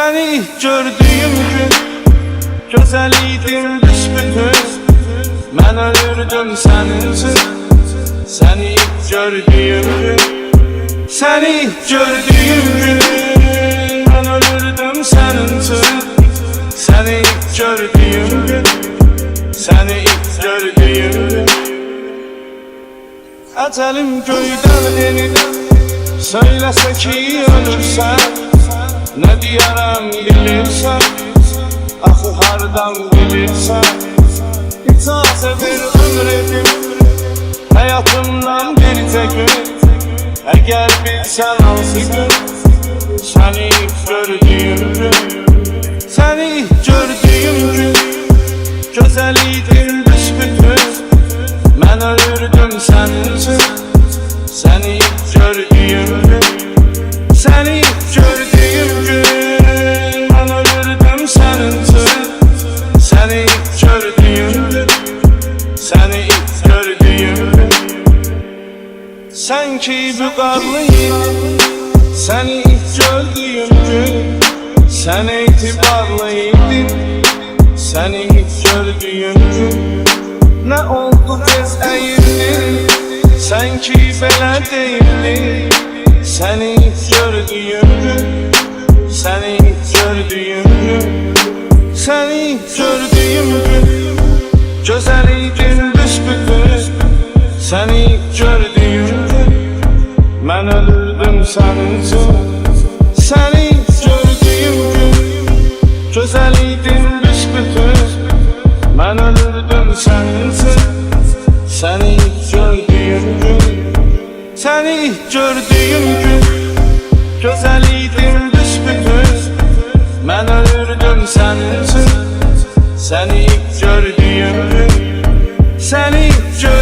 Səni ilk gördüyüm gün gözəl idin büsbütün. Mən ölürdüm sənin üçün. Səni ilk gördüyüm gün, səni ilk gördüyüm gün mən ölürdüm sənin üçün. Səni ilk gördüyüm gün, səni ilk gördüyüm gün. Əcəlim göydən enib söyləsə ki ölürsən, nə deyərəm bilirsən, axı hardan bilirsən. İcazə ver ömür edim həyatımdan bir tek gün. Əgər bilsən hansı gün səni ilk gördüyüm gün, səni ilk gördüyüm gün gözəl idin büsbütün. Mən ölürdüm sənin üçün. Səni ilk gördüyüm gün, səni ilk gördüyüm gün mən ölürdüm sənin üçün. Səni ilk gördüyüm gün, səni ilk gördüyüm gün. Sən ki vüqarlıydın, səni ilk gördüyüm gün. Sən etibarlıydın, səni ilk gördüyüm gün. Nə oldu tez əyildin, sən ki belə deyildin. Səni ilk gördüyüm gün, səni ilk gördüyüm gün, səni ilk gördüyüm gün gözəl idin büsbütün. Səni ilk gördüyüm gün mən ölürdüm sənin üçün. Səni ilk gördüyüm gün gözəl idin büsbütün. Mən ölürdüm sənin üçün. Səni ilk gördüyüm gün, səni ilk gördüyüm gün gözəl idin büsbütün. Mən ölürdüm sənin üçün. Səni ilk gördüyüm gün, səni ilk gördüyüm gün.